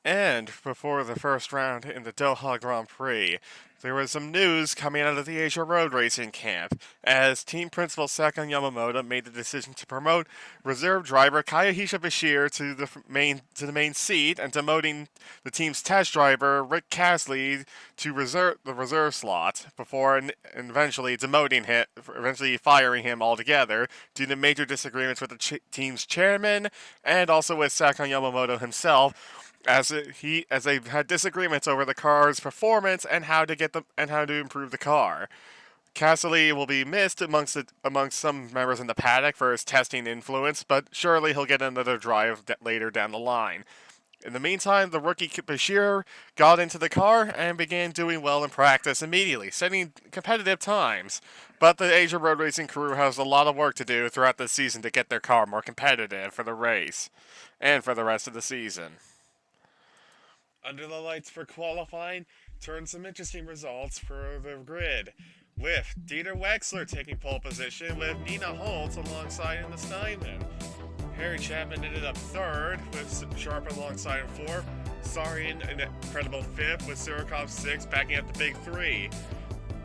And before the first round in the Doha Grand Prix, there was some news coming out of the Asia Road Racing camp, as team principal Sakon Yamamoto made the decision to promote reserve driver Kayahisha Bashir to the main seat and demoting the team's test driver Rick Casley to the reserve slot before eventually eventually firing him altogether due to major disagreements with the team's chairman and also with Sakon Yamamoto himself, as they've had disagreements over the car's performance and how to improve the car. Cassidy will be missed amongst some members in the paddock for his testing influence, but surely he'll get another drive later down the line. In the meantime, the rookie Bashir got into the car and began doing well in practice immediately, setting competitive times. But the Asia Road Racing crew has a lot of work to do throughout the season to get their car more competitive for the race and for the rest of the season. Under the lights for qualifying turned some interesting results for the grid, with Dieter Wexler taking pole position with Nina Holtz alongside in the Steinman. Harry Chapman ended up third with Sharp alongside in fourth. Sarian an incredible fifth with Sirikov sixth, backing up the big three.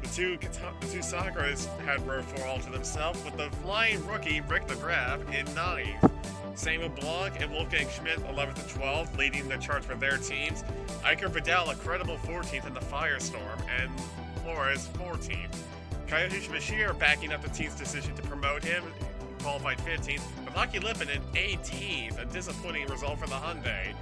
The two Sakras had row 4 all to themselves, with the flying rookie Rick DeGraff in ninth. Samuel Blanc and Wolfgang Schmidt 11th and 12th, leading the charts for their teams. Iker Vidal a credible 14th in the Firestorm, and Flores 14th. Coyote Bashir backing up the team's decision to promote him, qualified 15th, with Aki Lippinen 18th, a disappointing result for the Hyundai.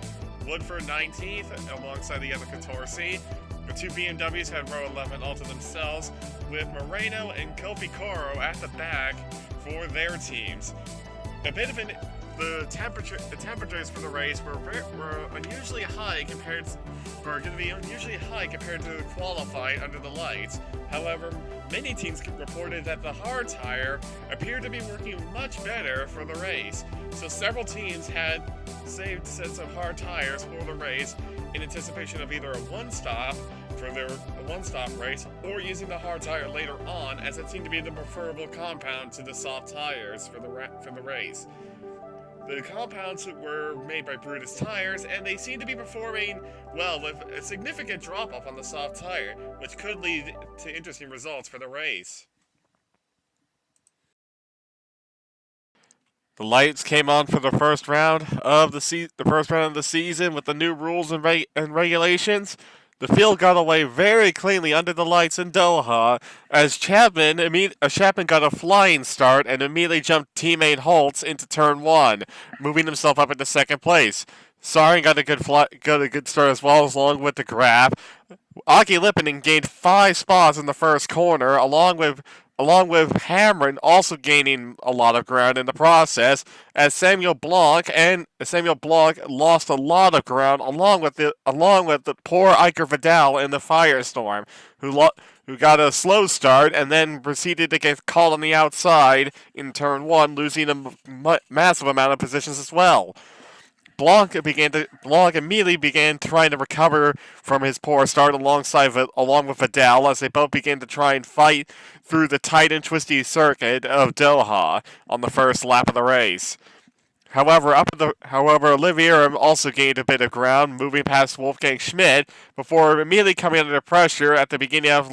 Woodford 19th alongside the other Catorci. The two BMWs had row 11 all to themselves, with Moreno and Kofi Coro at the back for their teams. The temperatures for the race were unusually high compared to the qualifying under the lights. However, many teams reported that the hard tire appeared to be working much better for the race. So several teams had saved sets of hard tires for the race in anticipation of either a one-stop race or using the hard tire later on, as it seemed to be the preferable compound to the soft tires for the race. The compounds were made by Brutus Tires, and they seem to be performing well with a significant drop-off on the soft tire, which could lead to interesting results for the race. The lights came on for the first round of the season with the new rules and regulations. The field got away very cleanly under the lights in Doha, as Chapman got a flying start and immediately jumped teammate Holtz into turn 1, moving himself up into second place. Sarin got a good start as well, along with the grab. Aki Lippinen gained 5 spots in the first corner, along with Hamrin also gaining a lot of ground in the process, as Samuel Blanc lost a lot of ground along with the poor Iker Vidal in the Firestorm, who got a slow start and then proceeded to get caught on the outside in turn 1, losing a massive amount of positions as well. Blanc immediately began trying to recover from his poor start along with Vidal, as they both began to try and fight through the tight and twisty circuit of Doha on the first lap of the race. However, Olivier also gained a bit of ground, moving past Wolfgang Schmidt before immediately coming under pressure at the beginning of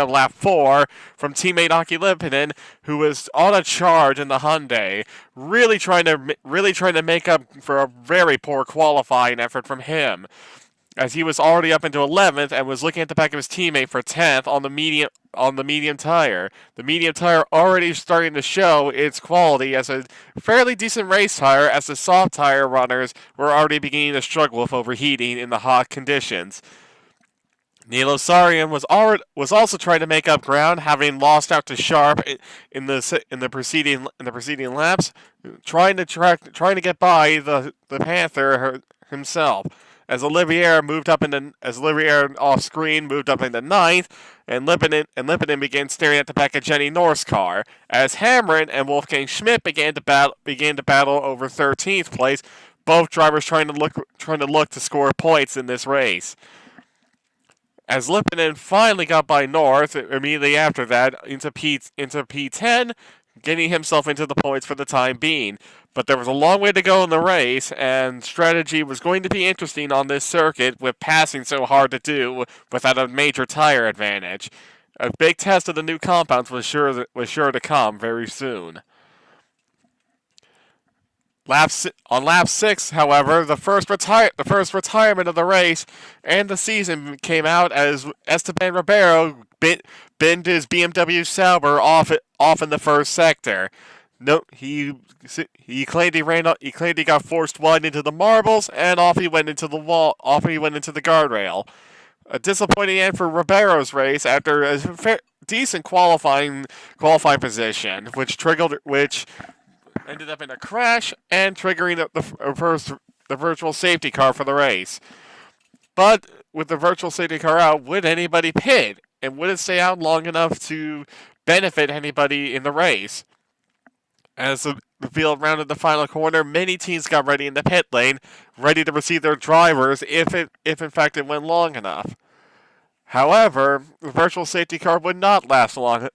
lap 4 from teammate Aki Lippinen, who was on a charge in the Hyundai, really trying to make up for a very poor qualifying effort from him, as he was already up into 11th and was looking at the back of his teammate for 10th on the medium tire. The medium tire already starting to show its quality as a fairly decent race tire, as the soft tire runners were already beginning to struggle with overheating in the hot conditions. Nilo Sarian was also trying to make up ground, having lost out to Sharp in the preceding laps, trying to get by the Panther himself. As Olivier off screen moved up into ninth, and Lippinen began staring at the back of Jenny North's car, as Hamrin and Wolfgang Schmidt began to battle over 13th place, both drivers trying to look to score points in this race. As Lippinen finally got by North immediately after that into P10, getting himself into the points for the time being. But there was a long way to go in the race, and strategy was going to be interesting on this circuit with passing so hard to do without a major tire advantage. A big test of the new compounds was sure to come very soon. On lap 6, however, the first retirement of the race and the season came out as Esteban Ribeiro binned his BMW Sauber off in the first sector. No, he claimed he got forced wide into the marbles, and off he went into the wall. Off he went into the guardrail. A disappointing end for Ribeiro's race after a decent qualifying position, which ended up in a crash and triggering the virtual safety car for the race. But with the virtual safety car out, would anybody pit? And would it stay out long enough to benefit anybody in the race? As the field rounded the final corner, many teams got ready in the pit lane, ready to receive their drivers if in fact it went long enough. However, the virtual safety car would not last long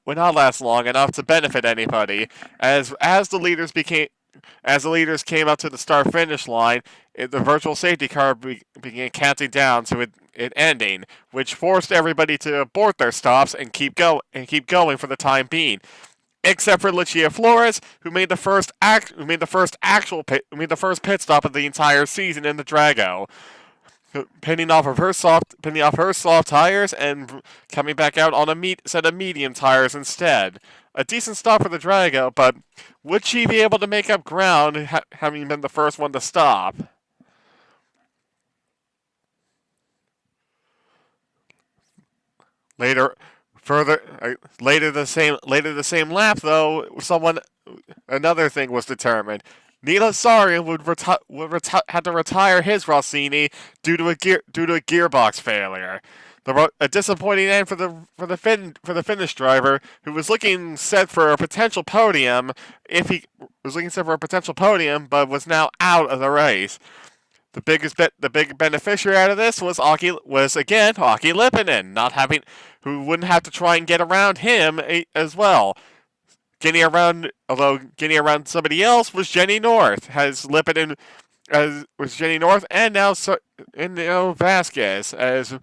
enough to benefit anybody, as the leaders came up to the start finish line. The virtual safety car began counting down to it ending, which forced everybody to abort their stops and keep going for the time being, except for Lucia Flores, who made the first pit stop of the entire season in the Drago, pinning off her soft tires and coming back out on a set of medium tires instead. A decent stop for the Drago, but would she be able to make up ground having been the first one to stop? Later the same lap, though, another thing was determined. Nilo Sarian had to retire his Rossini due to a gearbox failure. A disappointing end for the Finnish driver, who was looking set for a potential podium, but was now out of the race. The big beneficiary out of this was again Aki Lipinen, who wouldn't have to try and get around him as well. Getting around somebody else was Jenny North. Was Jenny North, and now Vasquez, as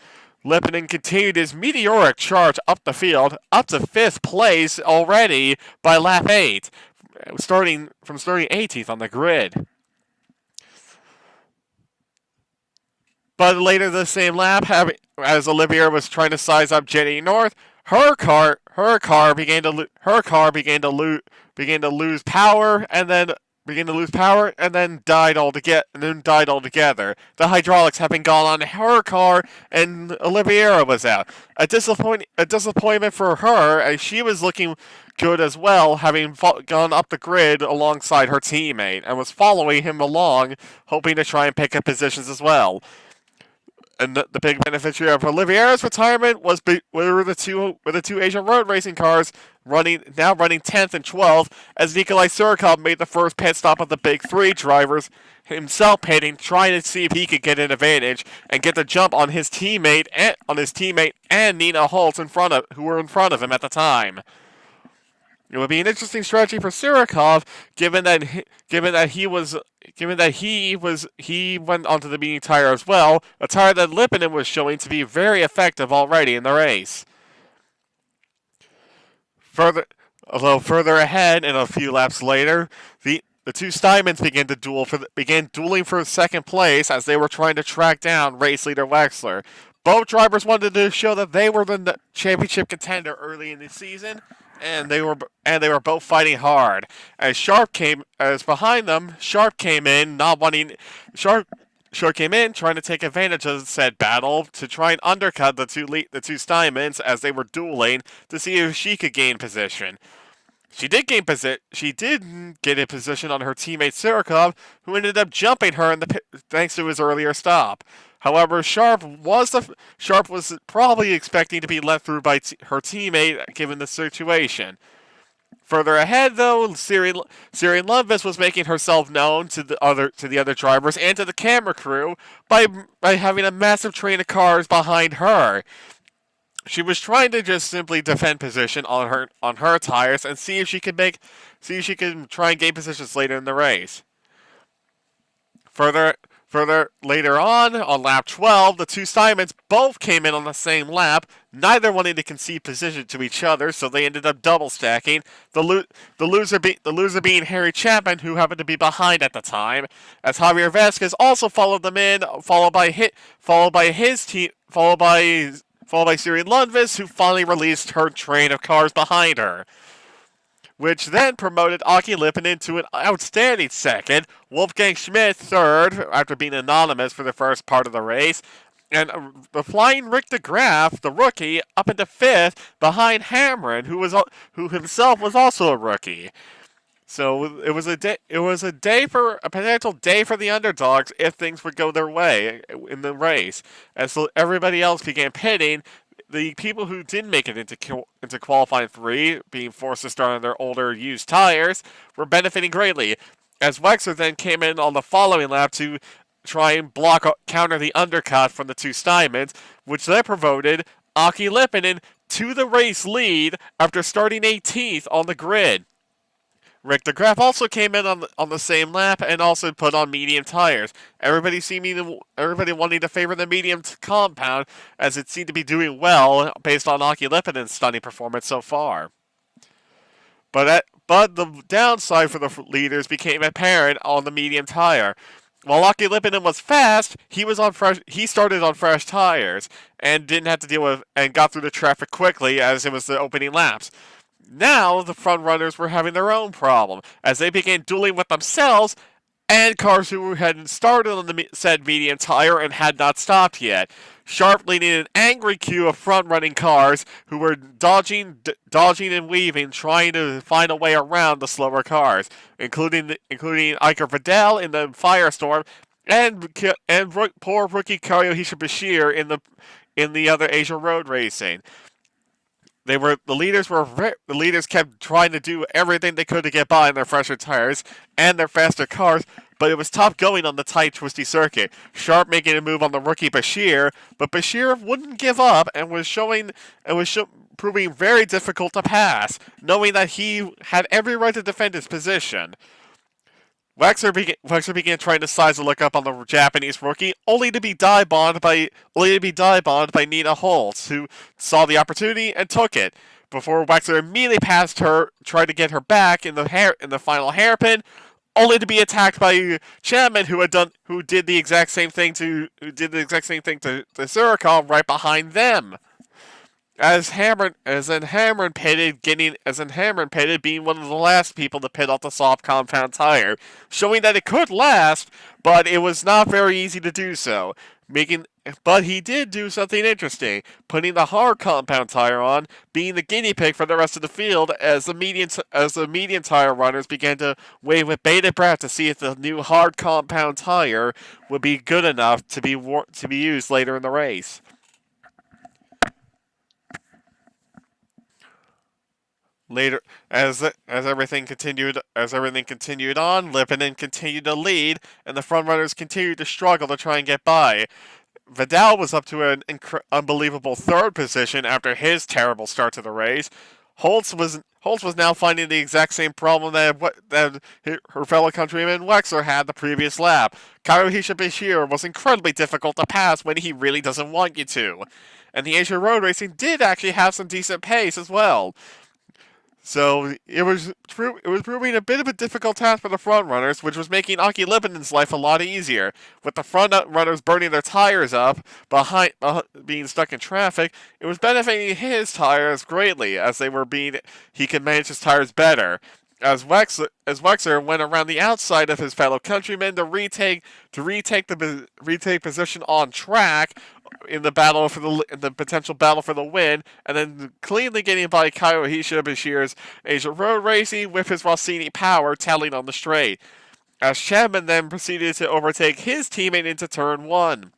Lipinen continued his meteoric charge up the field, up to 5th place already by lap 8, starting 18th on the grid. But later the same lap, as Olivier was trying to size up Jenny North, her car began to lose power, and then died altogether. The hydraulics having gone on her car, and Oliviera was out. A disappointment for her, as she was looking good as well, having gone up the grid alongside her teammate and was following him along, hoping to try and pick up positions as well. And the big beneficiary of Oliviera's retirement were the two Asian road racing cars running 10th and 12th, as Nikolai Surkov made the first pit stop of the big three drivers, himself pitting, trying to see if he could get an advantage and get the jump on his teammate and Nina Holtz who were in front of him at the time. It would be an interesting strategy for Surikov, given that he went onto the medium tire as well, a tire that Lipinen was showing to be very effective already in the race. Further ahead, and a few laps later, the two Steimans began dueling for second place as they were trying to track down race leader Wexler. Both drivers wanted to show that they were the championship contender early in the season, and they were both fighting hard. As behind them, Sharp came in, trying to take advantage of said battle to try and undercut the two Steimans as they were dueling to see if she could gain position. She did get a position on her teammate Surikov, who ended up jumping her thanks to his earlier stop. However, Sharp was probably expecting to be let through by her teammate given the situation. Further ahead, though, Siri Lundqvist was making herself known to the other drivers and to the camera crew by having a massive train of cars behind her. she was trying to just simply defend position on her tires and see if she could try and gain positions later in the race. Further Further later on lap 12, the two Simons both came in on the same lap, neither wanting to concede position to each other, so they ended up double stacking. The loser being Harry Chapman, who happened to be behind at the time, as Javier Vasquez also followed them in, followed by his team, followed by Siri Lundqvist, who finally released her train of cars behind her, which then promoted Aki Lipponen to an outstanding second, Wolfgang Schmidt third after being anonymous for the first part of the race, and the flying Rick DeGraff, the rookie, up into fifth behind Hamrin, who himself was also a rookie. So it was a potential day for the underdogs if things would go their way in the race. And so everybody else began pitting. The people who didn't make it into qualifying 3, being forced to start on their older used tires, were benefiting greatly, as Wexler then came in on the following lap to try and counter the undercut from the two Steinmans, which then promoted Aki Lipponen to the race lead after starting 18th on the grid. Rick DeGraff also came in on the same lap and also put on medium tires. Everybody wanting to favor the medium compound, as it seemed to be doing well based on Aki Lipponen's stunning performance so far. But the downside for the leaders became apparent on the medium tire. While Aki Lipponen was fast, he started on fresh tires and didn't have to deal with and got through the traffic quickly as it was the opening laps. Now, the front runners were having their own problem, as they began dueling with themselves and cars who had started on the said medium tire and had not stopped yet, sharp leading an angry queue of front-running cars who were dodging and weaving, trying to find a way around the slower cars, including Iker Vidal in the Firestorm and poor rookie Kayohisha Bashir in the other Asia Road Racing. The leaders kept trying to do everything they could to get by in their fresher tires and their faster cars, but it was tough going on the tight, twisty circuit. Sharp making a move on the rookie Bashir, but Bashir wouldn't give up and was proving very difficult to pass, knowing that he had every right to defend his position. Wexler began trying to size a look up on the Japanese rookie, only to be die-bombed by Nina Holtz, who saw the opportunity and took it. Before Wexler immediately passed her, tried to get her back in the final hairpin, only to be attacked by Chapman, who did the exact same thing to Surikov right behind them. As Hamrin pitted, being one of the last people to pit off the soft compound tire, showing that it could last, but it was not very easy to do so. But he did do something interesting, putting the hard compound tire on, being the guinea pig for the rest of the field, as the medium tire runners began to wave with bated breath to see if the new hard compound tire would be good enough to be used later in the race. Later, as everything continued on, Lipponen continued to lead, and the front runners continued to struggle to try and get by. Vidal was up to an unbelievable third position after his terrible start to the race. Holtz was now finding the exact same problem that her fellow countryman Wexler had the previous lap. Kayohisha Bashir was incredibly difficult to pass when he really doesn't want you to, and the Asia Road Racing did actually have some decent pace as well. So it was proving a bit of a difficult task for the front runners, which was making Aki Lipponen's life a lot easier. With the front runners burning their tires up, being stuck in traffic, it was benefiting his tires greatly, as he could manage his tires better. As Wexler went around the outside of his fellow countrymen to retake position on track in the potential battle for the win, and then cleanly getting by Kayohisha Bashir's Asia Road Racing with his Rossini power telling on the straight, as Chapman then proceeded to overtake his teammate into turn 1.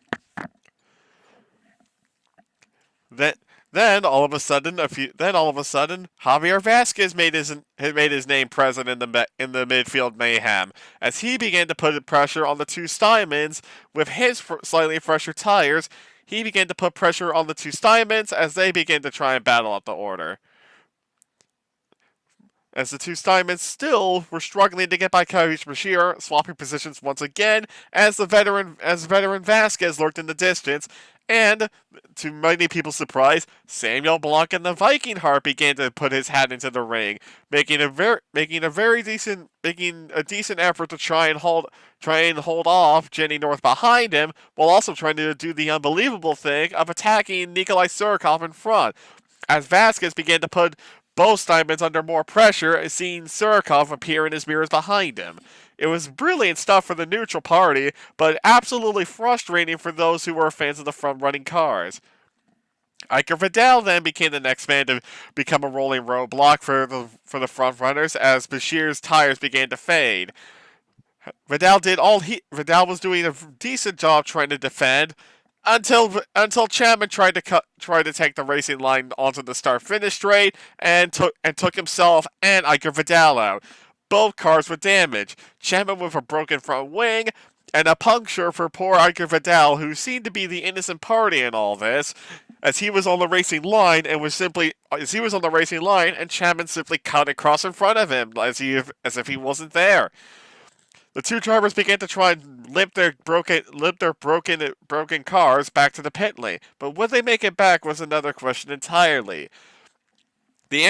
Then all of a sudden, Javier Vasquez made his name present in the midfield mayhem, as he began to put pressure on the two Steinmans with his slightly fresher tires. he began to put pressure on the two Steinmans as they began to try and battle out the order. As the two Steinmans still were struggling to get by Kaish Bashir, swapping positions once again as veteran Vasquez lurked in the distance, and to many people's surprise, Samuel Blanc and the Viking Heart began to put his hat into the ring, making a decent effort to try and hold off Jenny North behind him, while also trying to do the unbelievable thing of attacking Nikolai Surkov in front, as Vasquez began to put both Steinmans under more pressure, seeing Surkov appear in his mirrors behind him. It was brilliant stuff for the neutral party, but absolutely frustrating for those who were fans of the front-running cars. Iker Vidal then became the next man to become a rolling roadblock for the front runners as Bashir's tires began to fade. Vidal was doing a decent job trying to defend, until Chapman tried to take the racing line onto the start-finish straight and took himself and Iker Vidal out. Both cars were damaged. Chapman with a broken front wing and a puncture for poor Iker Vidal, who seemed to be the innocent party in all this, as he was on the racing line and Chapman simply cut across in front of him as if he wasn't there. The two drivers began to try and limp their broken cars back to the pit lane, but would they make it back was another question entirely. The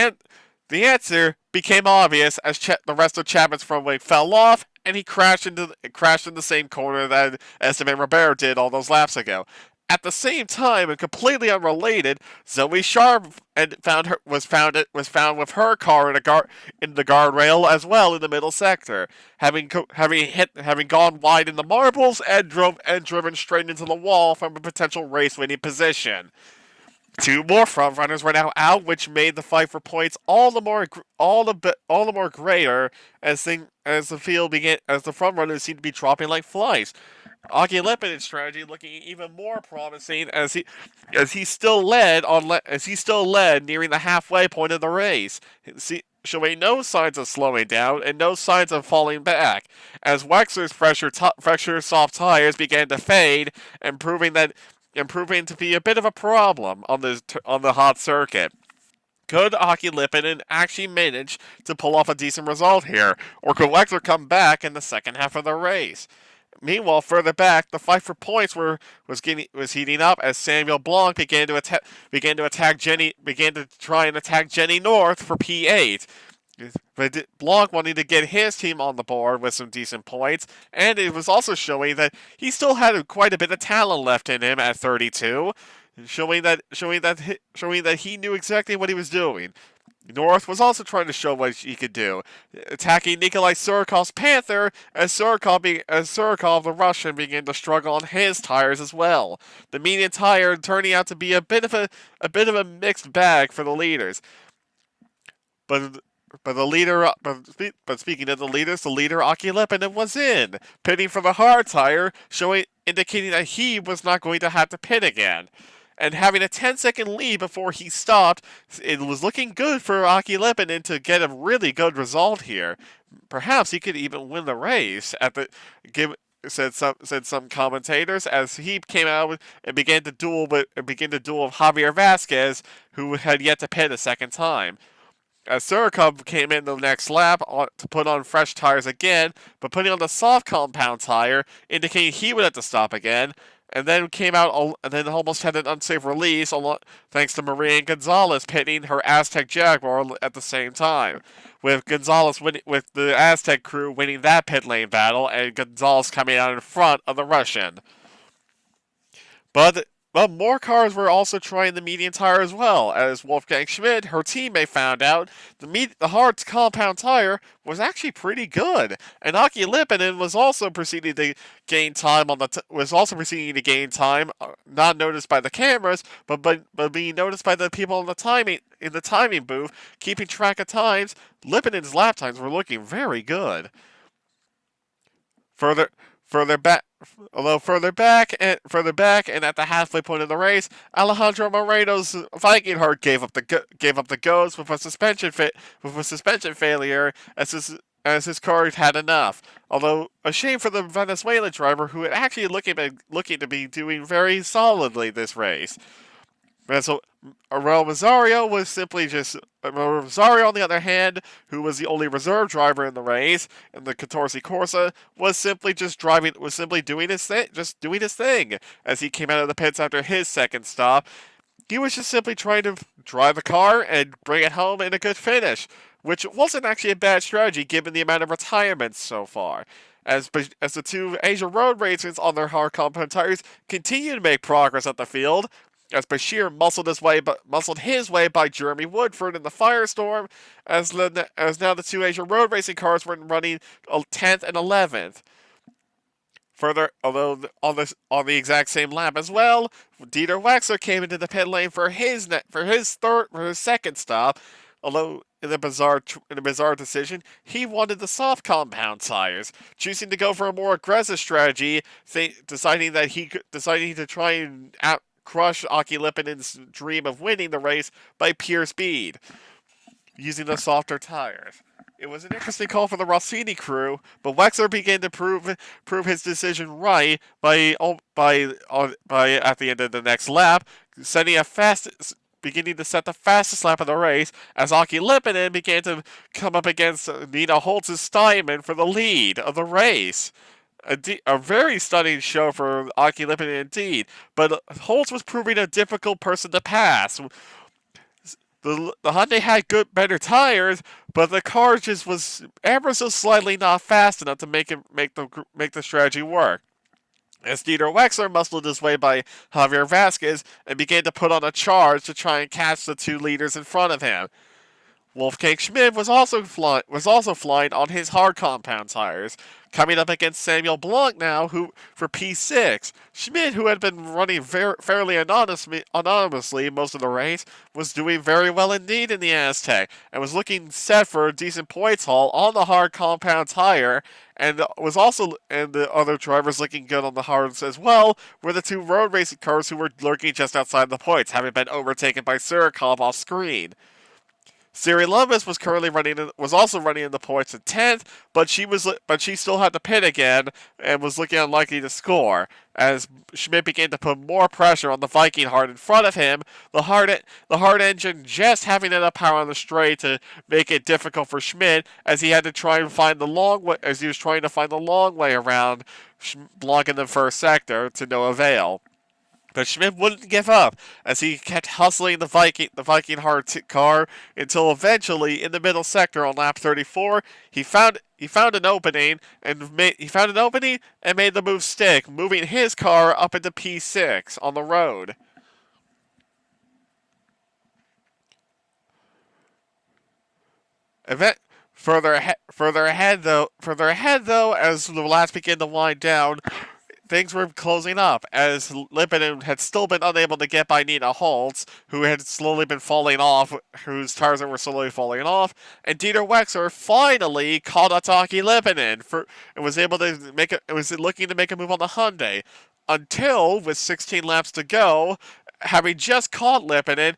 answer became obvious as the rest of Chapman's front wing fell off, and he crashed in the same corner that Esteban Ribeiro did all those laps ago. At the same time, and completely unrelated, Zoe Sharp was found with her car in the guardrail as well in the middle sector, having gone wide in the marbles and driven straight into the wall from a potential race-winning position. Two more front runners were now out, which made the fight for points all the more greater as the front runners seemed to be dropping like flies. Aki Lepinen's strategy looking even more promising as he still led nearing the halfway point of the race, showing no signs of slowing down and no signs of falling back, as Wexler's fresher soft tires began to fade and proving to be a bit of a problem on the hot circuit. Could Aki Lipinen actually manage to pull off a decent result here, or could Wexler come back in the second half of the race? Meanwhile, further back, the fight for points was heating up as Samuel Blanc began to try and attack Jenny North for P8. Blanc wanting to get his team on the board with some decent points, and it was also showing that he still had quite a bit of talent left in him at 32, showing that he knew exactly what he was doing. North was also trying to show what he could do, attacking Nikolai Surkov's Panther as Surkov the Russian began to struggle on his tires as well. The medium tire turning out to be a bit of a mixed bag for the leaders. But speaking of the leader Aki Lepinen was in, pitting for the hard tire, indicating that he was not going to have to pit again. And having a 10-second lead before he stopped, it was looking good for Aki Lepinen to get a really good result here. Perhaps he could even win the race said some commentators, as he came out and began to duel with Javier Vasquez, who had yet to pit a second time. As Surkov came in the next lap to put on fresh tires again, but putting on the soft compound tire, indicating he would have to stop again, and then came out and then almost had an unsafe release, thanks to Maria Gonzalez pitting her Aztec Jaguar at the same time, with the Aztec crew winning that pit lane battle, and Gonzalez coming out in front of the Russian. But more cars were also trying the medium tire as well, as Wolfgang Schmidt, her teammate, found out the hard compound tire was actually pretty good, and Aki Lipinen was also proceeding to gain time not noticed by the cameras, but being noticed by the people in the timing booth, keeping track of times. Lipinen's lap times were looking very good. Further back and at the halfway point of the race, Alejandro Moreno's Viking Heart gave up the ghost with a suspension failure as his car had enough. Although a shame for the Venezuelan driver, who had actually looking to be doing very solidly this race. So Rosario was simply just Rosario, on the other hand, who was the only reserve driver in the race in the Catorce Corsa, was simply doing his thing as he came out of the pits after his second stop. He was just simply trying to drive the car and bring it home in a good finish, which wasn't actually a bad strategy given the amount of retirements so far. As the two Asia road racers on their hard compound tires continue to make progress at the field, as Bashir muscled his way by Jeremy Woodford in the Firestorm, as now the two Asia road racing cars were running 10th and 11th. Further, although on the exact same lap as well, Dieter Wexler came into the pit lane for his second stop. Although in a bizarre decision, he wanted the soft compound tires, choosing to go for a more aggressive strategy, deciding to try and crush Aki Lipinen's dream of winning the race by pure speed, using the softer tires. It was an interesting call for the Rossini crew, but Wexler began to prove his decision right by at the end of the next lap, beginning to set the fastest lap of the race as Aki Lipinen began to come up against Nina Holtz's Steinman for the lead of the race. A very stunning show for Aki Lipinen indeed, but Holtz was proving a difficult person to pass. The Hyundai had better tires, but the car just was ever so slightly not fast enough to make the strategy work. As Dieter Wexler muscled his way by Javier Vasquez and began to put on a charge to try and catch the two leaders in front of him. Wolfgang Schmidt was also flying on his hard compound tires, coming up against Samuel Blanc now, who for P6. Schmidt, who had been running fairly anonymously most of the race, was doing very well indeed in the Aztec, and was looking set for a decent points haul on the hard compound tire, and the other drivers looking good on the hards as well were the two road racing cars who were lurking just outside the points, having been overtaken by Surikov off screen. Siri Lumbus was also running in the points at 10th, but she still had to pit again and was looking unlikely to score. As Schmidt began to put more pressure on the Viking Hard in front of him, the hard engine just having enough power on the straight to make it difficult for Schmidt as he had to try and find the long way around Blanc in the first sector to no avail. But Schmidt wouldn't give up as he kept hustling the Viking hard car until eventually, in the middle sector on lap 34, he found an opening and made the move stick, moving his car up into P6 on the road. Further ahead though, as the laps began to wind down, things were closing up, as Lipinen had still been unable to get by Nina Holtz, whose tires were slowly falling off, and Dieter Wexler finally caught Ataki Lipinen and was looking to make a move on the Hyundai, until, with 16 laps to go, having just caught Lipinen,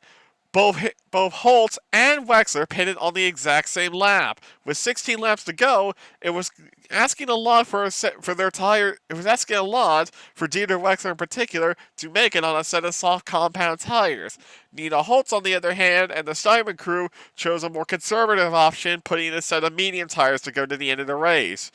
both Holtz and Wexler pitted on the exact same lap. With 16 laps to go, it was asking a lot for their tire. It was asking a lot for Dieter Wexler in particular to make it on a set of soft compound tires. Nina Holtz, on the other hand, and the Steinman crew chose a more conservative option, putting in a set of medium tires to go to the end of the race.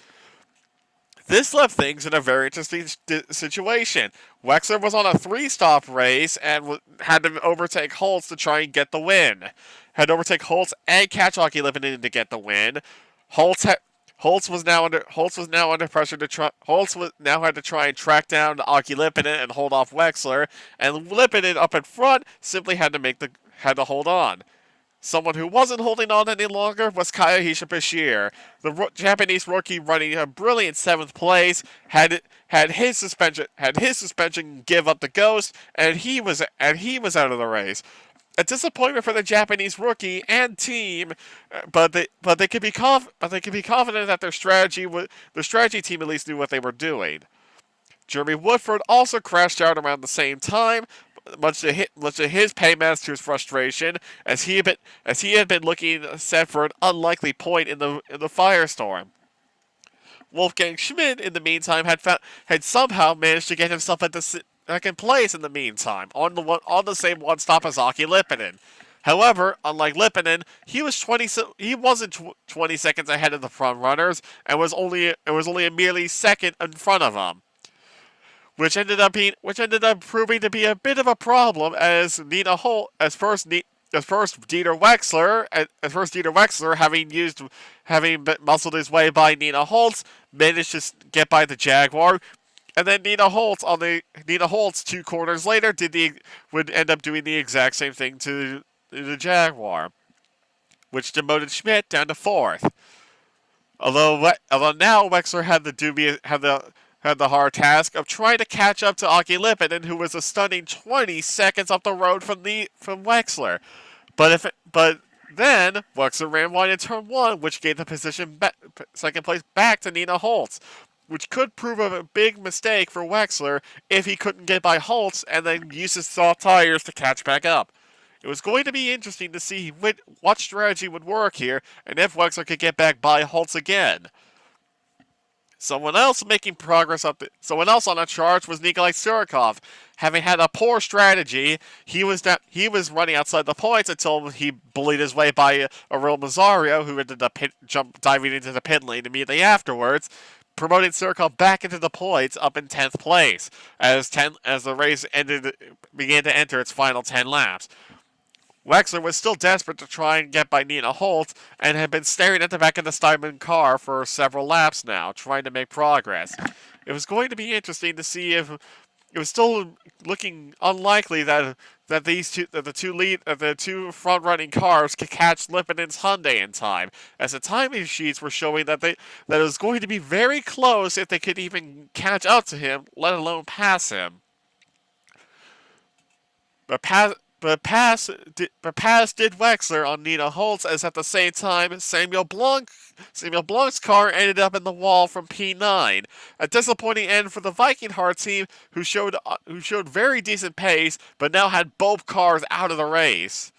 This left things in a very interesting situation. Wexler was on a 3-stop race and had to overtake Holtz to try and get the win. Had to overtake Holtz and catch Aki Lipinen to get the win. Holtz was now under pressure Holtz now had to try and track down Aki Lipinen and hold off Wexler, and Lipinen up in front simply had to hold on. Someone who wasn't holding on any longer was Kayahisha Bashir. The Japanese rookie, running a brilliant 7th place, had his suspension give up the ghost, and he was out of the race. A disappointment for the Japanese rookie and team, but they could be confident that their strategy team at least knew what they were doing. Jeremy Woodford also crashed out around the same time, much to his paymaster's frustration, as he had been looking set for an unlikely point in the firestorm. Wolfgang Schmidt, in the meantime, had somehow managed to get himself into second place in the meantime, on the same one stop as Aki Lipinen. However, unlike Lipinen, he wasn't 20 seconds ahead of the front runners and was only a merely second in front of them, which ended up proving to be a bit of a problem as Nina Holt as first Dieter Wexler having muscled his way by Nina Holtz, managed to get by the Jaguar, and then Nina Holtz 2 corners later would end up doing the exact same thing to the Jaguar, which demoted Schmidt down to fourth. Although now Wexler had the hard task of trying to catch up to Aki Lipinen, who was a stunning 20 seconds up the road from Wexler. But then Wexler ran wide in turn one, which gave the second place back to Nina Holtz, which could prove a big mistake for Wexler if he couldn't get by Holtz and then use his soft tires to catch back up. It was going to be interesting to see what strategy would work here and if Wexler could get back by Holtz again. Someone else on the charge was Nikolai Surikov. Having had a poor strategy, he was running outside the points until he bullied his way by Aurel Mazario, who ended up diving into the pit lane immediately afterwards, promoting Surikov back into the points up in 10th place as the race began to enter its final 10 laps. Wexler was still desperate to try and get by Nina Holt and had been staring at the back of the Steinman car for several laps now, trying to make progress. It was going to be interesting to see if it was still looking unlikely that the two front-running cars could catch Lipinen's Hyundai in time, as the timing sheets were showing that it was going to be very close if they could even catch up to him, let alone pass him. But pass did Wexler on Nina Holtz, as at the same time Samuel Blanc's car ended up in the wall from P9. A disappointing end for the Viking Heart team, who showed very decent pace, but now had both cars out of the race.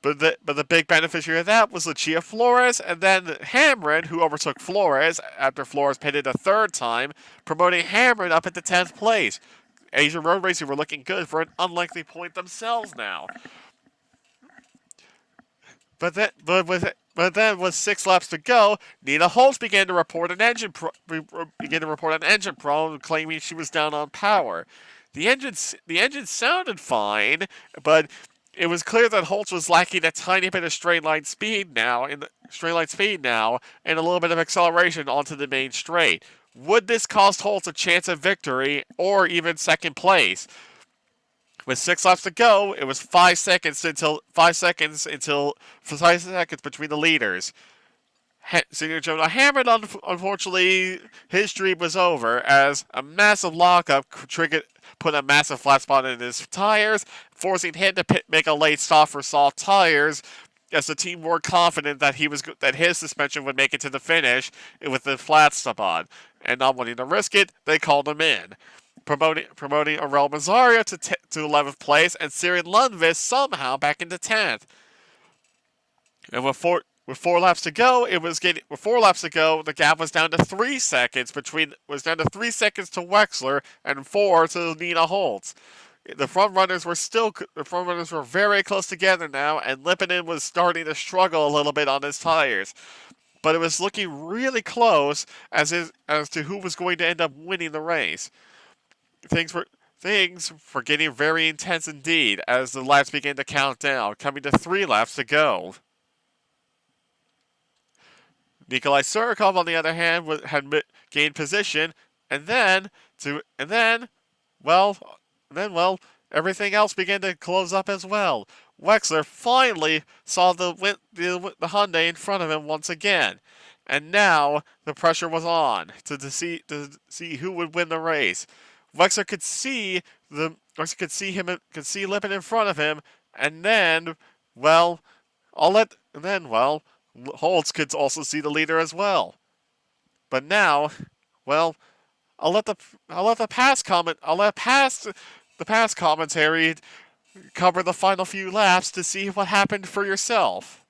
But the big beneficiary of that was Lucia Flores, and then Hamrin, who overtook Flores after Flores pitted a third time, promoting Hamrin up into 10th place. Asia Road Racing were looking good for an unlikely point themselves now. But then, with 6 laps to go, Nina Holtz began to report an engine problem, claiming she was down on power. The engine sounded fine, but it was clear that Holtz was lacking a tiny bit of straight line speed now, and a little bit of acceleration onto the main straight. Would this cost Holtz a chance of victory or even second place? With 6 laps to go, it was 5 seconds between the leaders. Senior Jonah Hammond, unfortunately, his dream was over as a massive lockup put a massive flat spot in his tires, forcing him to make a late stop for soft tires, as the team were confident that his suspension would make it to the finish with the flat spot, and not wanting to risk it, they called him in, promoting Aurel Mazario to 11th place and Siren Lundqvist somehow back into 10th. And with four laps to go, the gap was down to 3 seconds to Wexler and 4 to Nina Holtz. The front runners were very close together now, and Lipinen was starting to struggle a little bit on his tires. But it was looking really close as to who was going to end up winning the race. Things were getting very intense indeed as the laps began to count down, coming to 3 laps to go. Nikolai Surikov, on the other hand, had gained position, and then everything else began to close up as well. Wexler finally saw the Hyundai in front of him once again, and now the pressure was on to see who would win the race. Wexler could see Lippin in front of him, and then Holtz could also see the leader as well. But now, I'll let past the past commentary, cover the final few laps to see what happened for yourself.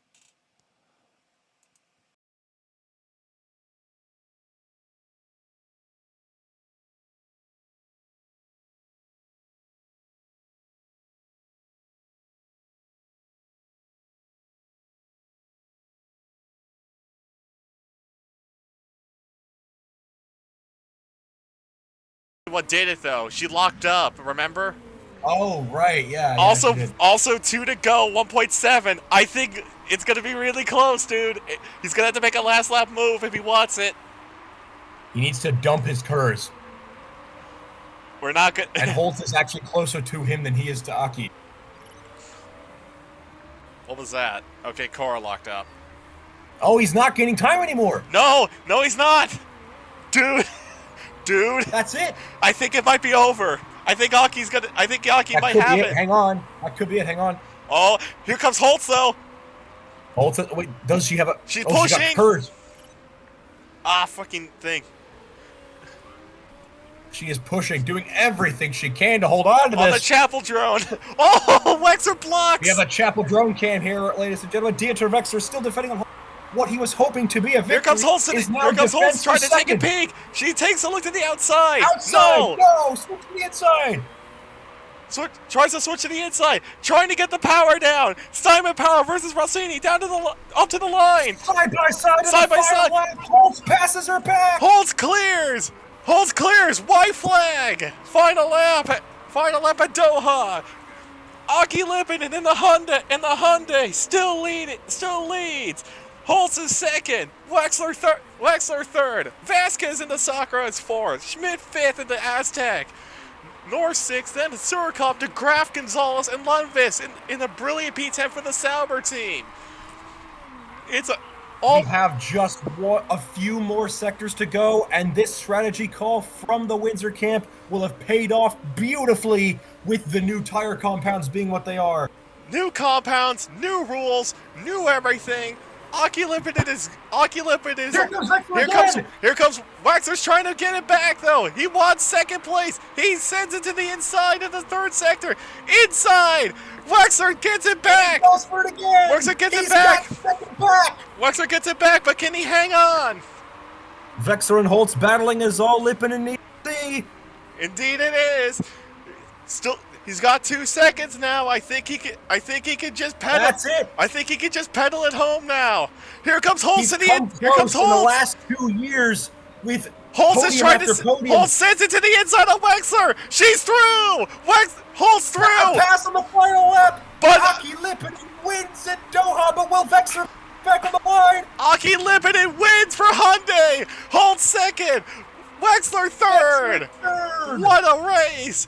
What did it though? She locked up, remember? Oh, right, yeah, she Also, did. also 2 to go, 1.7. I think it's gonna be really close, dude. He's gonna have to make a last lap move if he wants it. He needs to dump his Kurz. We're not good. And Holt is actually closer to him than he is to Aki. What was that? Okay, Cora locked up. Oh, he's not gaining time anymore. No, he's not. Dude, That's it. I think it might be over. I think Aki's gonna. I think Aki might have it. Hang on. That could be it. Hang on. Oh, here comes Holtz though. Holt, wait, does she have a? She's pushing. She got Kurz. Fucking thing. She is pushing, doing everything she can to hold on to this. On the chapel drone. Oh, Wexer blocks. We have a chapel drone cam here, ladies and gentlemen. Dieter Wexer still defending on what he was hoping to be a victory. Here comes Holtz. Here comes Holtz trying to take a peek. She takes a look to the outside. No, switch to the inside. Tries to switch to the inside, trying to get the power down. Steinman power versus Rossini down to the up to the line. Side by side. Holtz passes her back. Holtz clears. White flag. Final lap at Doha. Aki Lippinen in the Hyundai still leads. Holtz is second. Wexler third. Vasquez in the Sakura is fourth. Schmidt fifth in the Aztec. North sixth, then Surikov, DeGraff, Gonzalez, and Lundqvist in a brilliant P10 for the Sauber team. We have just a few more sectors to go, and this strategy call from the Windsor camp will have paid off beautifully with the new tire compounds being what they are. New compounds, new rules, new everything. Aki Lippinen is. Here comes Waxer's trying to get it back though. He wants second place. He sends it to the inside of the third sector. Inside. Wexer gets it back. He goes for it again. Wexer gets it back. Wexer gets it back, but can he hang on? Wexer and Holtz battling is all Lippinen needs to see. Indeed, it is. Still. He's got 2 seconds now. I think he can just pedal. That's it. I think he can just pedal it home now. Here comes Holtz Here comes Holtz. In the last 2 years with Holtz is trying to. Holtz sends it to the inside of Wexler. She's through. Holtz through. Pass on the final lap. But Aki Lippinen wins at Doha, but will Wexler back on the line? Aki Lippinen wins for Hyundai. Holtz second. Wexler third. What a race!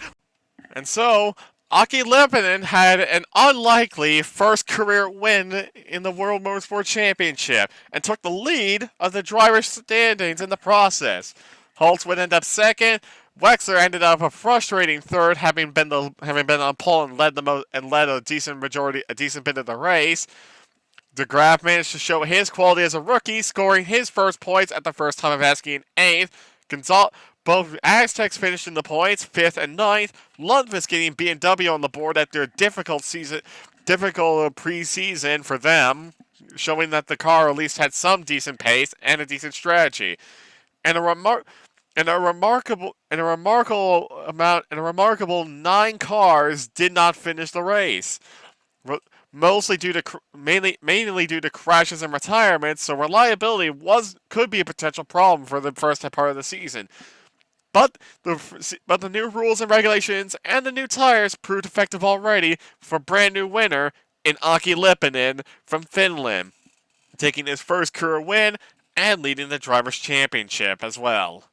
And so, Aki Lippinen had an unlikely first career win in the World Motorsport Championship and took the lead of the driver's standings in the process. Holtz would end up second. Wexler ended up a frustrating third, having been on pole and led a decent bit of the race. DeGraff managed to show his quality as a rookie, scoring his first points at the first time of asking 8th. Both Aztecs finished in the points, 5th and 9th. Lundqvist getting BMW on the board after a difficult preseason for them, showing that the car at least had some decent pace and a decent strategy. And a remarkable 9 cars did not finish the race, mainly due to crashes and retirements. So reliability could be a potential problem for the first part of the season. But the new rules and regulations and the new tires proved effective already for a brand new winner in Aki Lippinen from Finland, taking his first career win and leading the Drivers' Championship as well.